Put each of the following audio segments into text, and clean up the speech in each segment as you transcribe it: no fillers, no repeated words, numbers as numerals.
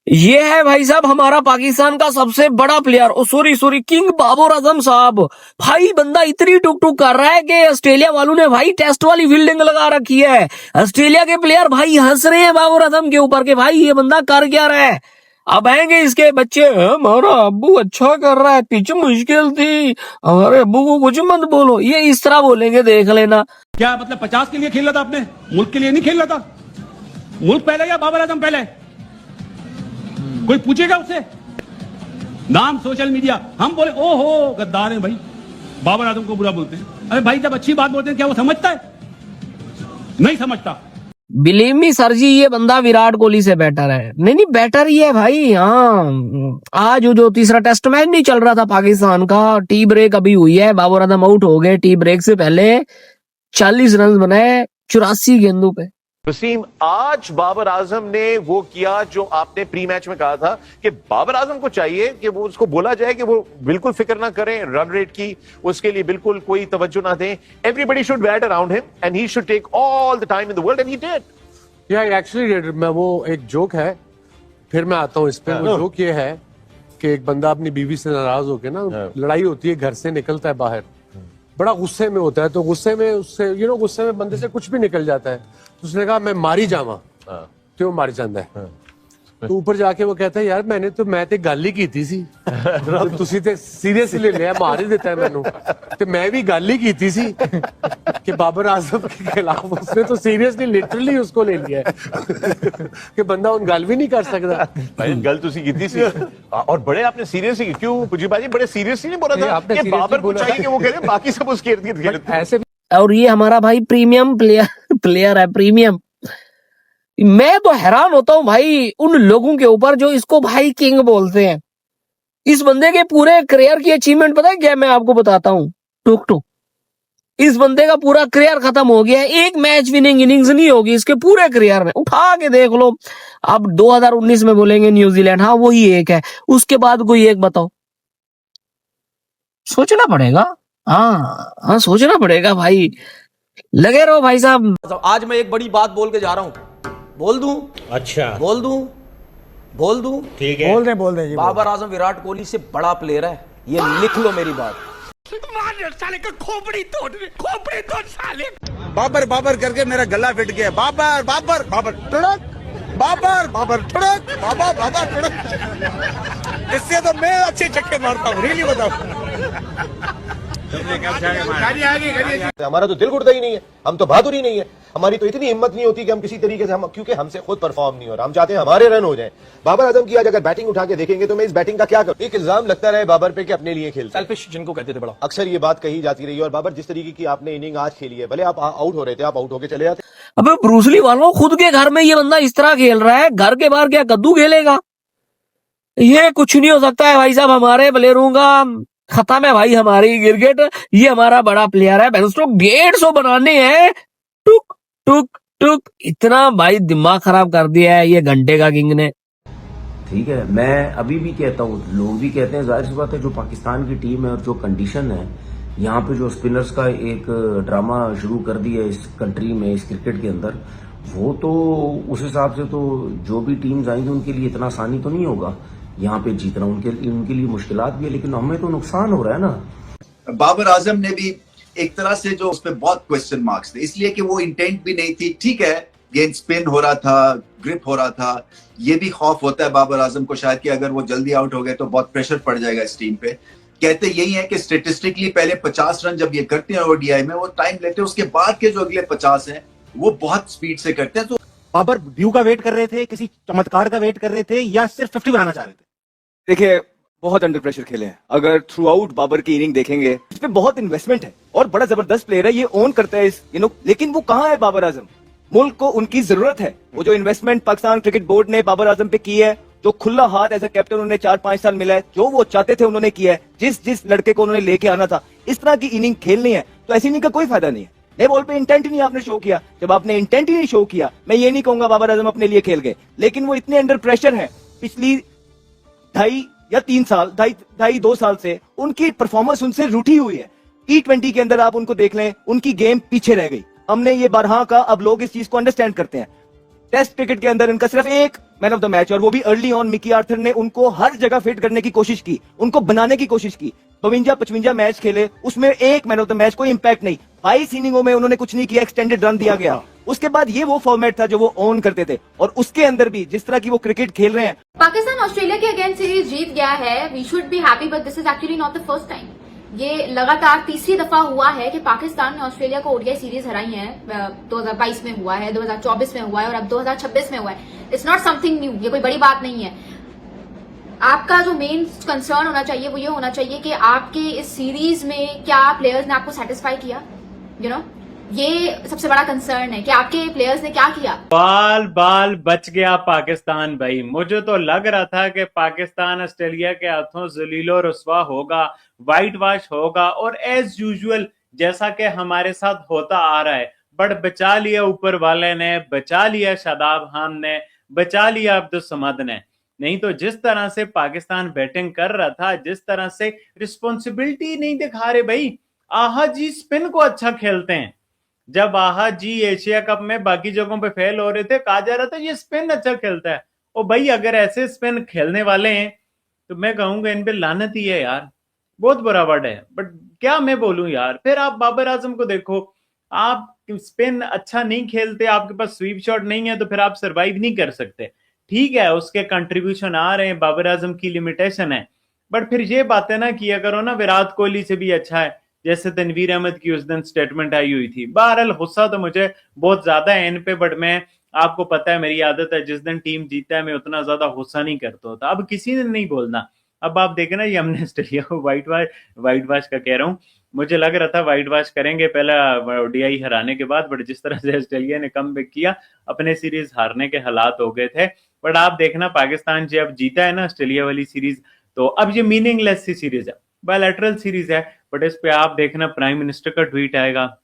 ये है भाई साहब हमारा पाकिस्तान का सबसे बड़ा player, sorry king Babar Azam साहब। भाई बंदा इतनी टुक टुक कर रहा है कि ऑस्ट्रेलिया वालों ने भाई टेस्ट वाली फील्डिंग लगा रखी है। ऑस्ट्रेलिया के प्लेयर भाई हंस रहे हैं बाबर आजम के ऊपर के भाई ये बंदा कर क्या रहा है। अब आएंगे इसके बच्चे, हमारा अब्बू अच्छा कर रहा है, पिच मुश्किल थी, हमारे अब्बू को कुछ मत बोलो, ये इस तरह बोलेंगे, देख लेना। क्या मतलब 50 के लिए खेल रहा था आपने, मुल्क के लिए नहीं खेल रहा था? मुल्क पहले या बाबर आजम पहले? कोई पूछेगा उससे? नाम सोशल मीडिया, हम बोले ओहो गद्दार है भाई, बाबर आजम को बुरा बोलते हैं। अरे भाई जब अच्छी बात बोलते हैं क्या वो समझता है? नहीं समझता। बिलीव मी सर जी, ये बंदा विराट कोहली से बेटर है। नहीं बेटर ही है भाई। हाँ, आज जो तीसरा टेस्ट मैच नहीं चल रहा था पाकिस्तान का, टी ब्रेक अभी हुई है, बाबर आजम आउट हो गए। टी ब्रेक से पहले 40 रन बनाए 84 गेंदों पे। वसीम, आज बाबर आजम ने वो किया जो आपने प्री मैच में कहा था कि बाबर आजम को चाहिए कि वो उसको बोला जाए कि वो बिल्कुल फिक्र ना करें रन रेट की, उसके लिए बिल्कुल कोई तवज्जो ना दें। Everybody should bat around him and he should take all the time in the world and he did. या एक्चुअली डिड। मैं वो एक जोक है, फिर मैं आता हूं इस पे। वो जोक ये है कि एक बंदा अपनी बीवी से नाराज होकर ना, लड़ाई होती है, घर से निकलता है बाहर, बड़ा गुस्से में होता है, तो गुस्से में उससे गुस्से में बंदे से कुछ भी निकल जाता है। तो उसने कहा मैं मारी जावा, क्यों मारी जाता है? तो ऊपर जाके वो कहता है यार मैं ते गल ही की सी, तुसी ते सीरियसली ले लिया, मार ही देता है मैनू, तो मैं भी गल ही की सी कि बाबर आजम के खिलाफ। उसने तो सीरियसली लिटरली उसको ले लिया है कि बंदा उन गल भी नहीं कर सकता। भाई गल तुसी की सी और बड़े आपने सीरियसली क्यों पुजीबाजी बड़े सीरियसली नहीं बोला था कि बाबर को चाहिए कि वो खेले, बाकी सब उसके इर्द गिर्द ऐसे। और ये हमारा भाई प्रीमियम प्लेयर है, प्रीमियम। मैं तो हैरान होता हूँ भाई उन लोगों के ऊपर जो इसको भाई किंग बोलते हैं। इस बंदे के पूरे करियर की अचीवमेंट पता है क्या? मैं आपको बताता हूँ, टुक टुक। इस बंदे का पूरा करियर खत्म हो गया है, एक मैच विनिंग इनिंग्स नहीं होगी इसके पूरे करियर में। उठा के देख लो। अब 2019 में बोलेंगे न्यूजीलैंड, हाँ वही एक है, उसके बाद कोई एक बताओ। सोचना पड़ेगा। हाँ सोचना पड़ेगा भाई, लगे रहो भाई साहब। आज मैं एक बड़ी बात बोल के जा रहा हूं, बोल दूं? अच्छा बोल दूं? ठीक है, बोल दे जी। बाबर आजम विराट कोहली से बड़ा प्लेयर है, ये लिख लो मेरी बात। साले का खोपड़ी तोड़ साले। बाबर करके मेरा गला फिट गया। बाबर टुड़क, बाबर टुड़क, बाबर टुड़क। इससे तो मैं अच्छे चक्के मारता हूँ, रियली बताओ। हमारा तो दिल घुटता ही नहीं है, हम तो बहादुर ही नहीं है, हमारी तो इतनी हिम्मत नहीं होती कि हम किसी तरीके से क्योंकि हमसे खुद परफॉर्म नहीं हो रहा, हम चाहते हैं हमारे रन हो जाएं। बाबर आजम की आज अगर बैटिंग उठा के देखेंगे तो मैं इस बैटिंग का क्या करूं? एक इल्जाम लगता रहे बाबर पे कि अपने लिए खेलते, सेल्फिश जिनको कहते थे, बड़ा अक्सर ये बात कही जाती रही। और बाबर जिस तरीके की आपने इनिंग आज खेली है, भले आप आउट हो रहे थे, आप आउट होके चले जाते। अबे ब्रूसली वालों, खुद के घर में ये बंदा इस तरह खेल रहा है, घर के बाहर क्या कद्दू खेलेगा? ये कुछ नहीं हो सकता है भाई साहब। हमारे प्लेयरों का खत्म है भाई, हमारी क्रिकेट। ये हमारा बड़ा प्लेयर है, 150 बनाने हैं, टुक टुक टुक। इतना भाई दिमाग खराब कर दिया है ये घंटे का किंग ने। ठीक है, मैं अभी भी कहता हूँ, लोग भी कहते हैं, जाहिर सी बात है, जो पाकिस्तान की टीम है और जो कंडीशन है यहाँ पे, जो स्पिनर्स का एक ड्रामा शुरू कर दिया है इस कंट्री में, इस क्रिकेट के अंदर, वो तो उस हिसाब से तो जो भी टीम्स आएंगी उनके लिए इतना आसानी तो नहीं होगा यहाँ पे जीतना। उनके लिए मुश्किलात भी है, लेकिन हमें तो नुकसान हो रहा है ना। बाबर आजम ने भी एक तरह से जो उस पर बहुत क्वेश्चन मार्क्स थे, इसलिए कि वो इंटेंट भी नहीं थी। ठीक है, गेंद स्पिन हो रहा था, ग्रिप हो रहा था, ये भी खौफ होता है बाबर आजम को शायद कि अगर वो जल्दी आउट हो गए तो बहुत प्रेशर पड़ जाएगा इस टीम पे। कहते यही है कि स्टेटिस्टिकली पहले 50 रन जब ये करते हैं ओडीआई में, वो टाइम लेते हैं, उसके बाद के जो अगले 50 हैं वो बहुत स्पीड से करते हैं। तो बाबर ड्यू का वेट कर रहे थे, किसी चमत्कार का वेट कर रहे थे, या सिर्फ 50 बनाना चाह रहे थे? देखिए, बहुत अंडर प्रेशर खेले हैं। अगर थ्रू आउट बाबर की इनिंग देखेंगे, इस पे बहुत इन्वेस्टमेंट है और बड़ा जबरदस्त प्लेयर है, ये ओन करता है इस लेकिन वो कहाँ है बाबर आजम? मुल्क को उनकी जरूरत है। वो जो इन्वेस्टमेंट पाकिस्तान क्रिकेट बोर्ड ने बाबर आजम पे की है, जो खुला हाथ एज ए कैप्टन उन्हें 4-5 साल मिला है, जो वो चाहते थे उन्होंने किया है, जिस लड़के को उन्होंने लेके आना था, इस तरह की इनिंग खेलनी है, तो ऐसी इनिंग का कोई फायदा नहीं है। नए बॉल पे इंटेंट ही नहीं आपने शो किया। जब आपने इंटेंट ही नहीं शो किया, मैं ये नहीं कहूंगा बाबर आजम अपने लिए खेल गए, लेकिन वो इतने अंडर प्रेशर है पिछली 2.5 साल से उनकी परफॉर्मेंस उनसे रूठी हुई है। T20 के अंदर आप उनको देख लें, उनकी गेम पीछे रह गई। हमने ये बारहा का, अब लोग इस चीज को अंडरस्टैंड करते हैं। टेस्ट क्रिकेट के अंदर इनका सिर्फ एक मैन ऑफ द मैच, और वो भी अर्ली ऑन मिकी आर्थर ने उनको हर जगह फिट करने की कोशिश की, उनको बनाने की कोशिश की। 52-55 मैच खेले, उसमें एक मैन ऑफ द मैच, कोई इंपैक्ट नहीं। 22 इनिंगों में उन्होंने कुछ नहीं किया, एक्सटेंडेड रन दिया गया। उसके बाद ये वो फॉर्मेट था जो वो ऑन करते थे, और उसके अंदर भी जिस तरह की वो क्रिकेट खेल रहे हैं। पाकिस्तान ऑस्ट्रेलिया के अगेंस्ट सीरीज जीत गया है, we should be happy, but this is actually not the first time. ये लगातार तीसरी दफा हुआ है कि पाकिस्तान ने ऑस्ट्रेलिया को ओडीआई सीरीज हराई है। 2022 में हुआ है, 2024 में हुआ है और अब 2026 में हुआ है। इट्स नॉट समथिंग न्यू, ये कोई बड़ी बात नहीं है। आपका जो मेन कंसर्न होना चाहिए वो ये होना चाहिए कि आपके इस सीरीज में क्या प्लेयर्स ने आपको सेटिस्फाई किया, यू नो, ये सबसे बड़ा कंसर्न है कि आपके प्लेयर्स ने क्या किया। बाल बच गया पाकिस्तान भाई। मुझे तो लग रहा था कि पाकिस्तान ऑस्ट्रेलिया के हाथों जलीलो रुस्वा होगा, वाइट वॉश होगा, और एज यूजुअल जैसा कि हमारे साथ होता आ रहा है। बट बचा लिया ऊपर वाले ने, बचा लिया शादाब खान ने, बचा लिया अब्दुल समद ने। नहीं तो जिस तरह से पाकिस्तान बैटिंग कर रहा था, जिस तरह से रिस्पॉन्सिबिलिटी नहीं दिखा रहे भाई। आहा जी स्पिन को अच्छा खेलते हैं। जब आहा जी एशिया कप में बाकी जगहों पे फेल हो रहे थे, कहा जा रहा था ये स्पिन अच्छा खेलता है। ओ भाई, अगर ऐसे स्पिन खेलने वाले हैं तो मैं कहूंगा इन पे लानत ही है यार, बहुत बुरा वर्ड है, बट क्या मैं बोलूं यार। फिर आप बाबर आजम को देखो, आप स्पिन अच्छा नहीं खेलते, आपके पास स्वीप शॉट नहीं है, तो फिर आप सरवाइव नहीं कर सकते। ठीक है, उसके कंट्रीब्यूशन आ रहे हैं, बाबर आजम की लिमिटेशन है, बट फिर ये बातें ना किया करो ना विराट कोहली से भी अच्छा है, जैसे तनवीर अहमद की उस दिन स्टेटमेंट आई हुई थी। बहरहाल गुस्सा तो मुझे बहुत ज्यादा है इन पे, बट मैं, आपको पता है मेरी आदत है, जिस दिन टीम जीता है मैं उतना ज्यादा गुस्सा नहीं करता होता। अब किसी ने नहीं बोलना। अब आप देखें ना, ये हमने ऑस्ट्रेलिया को वाइट वाश का कह रहा हूँ, मुझे लग रहा था वाइट वॉश करेंगे पहला ओडीआई हराने के बाद, बट जिस तरह से ऑस्ट्रेलिया ने कमबैक किया, अपने सीरीज हारने के हालात हो गए थे। बट आप देखना, पाकिस्तान जब जीता है ना ऑस्ट्रेलिया वाली सीरीज, तो अब ये मीनिंगलेस सी सीरीज है, बायलैटरल सीरीज है, बट इस पे आप देखना प्राइम मिनिस्टर का ट्वीट आएगा,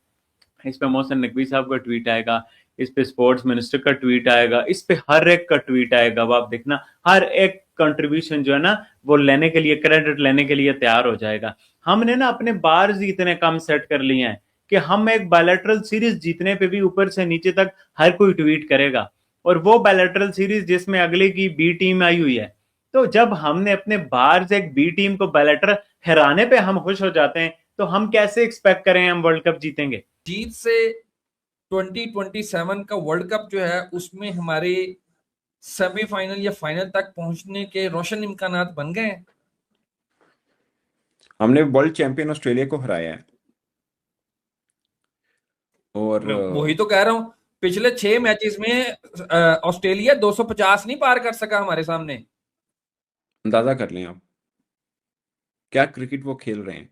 इस पे मोहसिन नकवी साहब का ट्वीट आएगा, इस पे स्पोर्ट्स मिनिस्टर का ट्वीट आएगा, इस पे हर एक का ट्वीट आएगा। अब आप देखना, हर एक कंट्रीब्यूशन जो है ना वो लेने के लिए, क्रेडिट लेने के लिए तैयार हो जाएगा। हमने ना अपने बार्स ही इतने कम सेट कर लिए हैं कि हम एक बायलैटरल सीरीज जीतने पे भी ऊपर से नीचे तक हर कोई ट्वीट करेगा, और वो बायलैटरल सीरीज जिसमें अगले की बी टीम आई हुई है। तो जब हमने अपने बाहर से एक बी टीम को बायलैटरल हराने पे हम खुश हो जाते हैं, तो हम कैसे एक्सपेक्ट करें हम वर्ल्ड कप जीतेंगे। जीत से 2027 का वर्ल्ड कप जो है उसमें हमारे सेमीफाइनल या फाइनल तक पहुंचने के रोशन इम्कानात बन गए हैं। हमने वर्ल्ड चैंपियन ऑस्ट्रेलिया को हराया है, और वही तो कह रहा हूं, पिछले 6 मैचेस में ऑस्ट्रेलिया 250 नहीं पार कर सका हमारे सामने। अंदाजा कर लें आप क्या क्रिकेट वो खेल रहे हैं।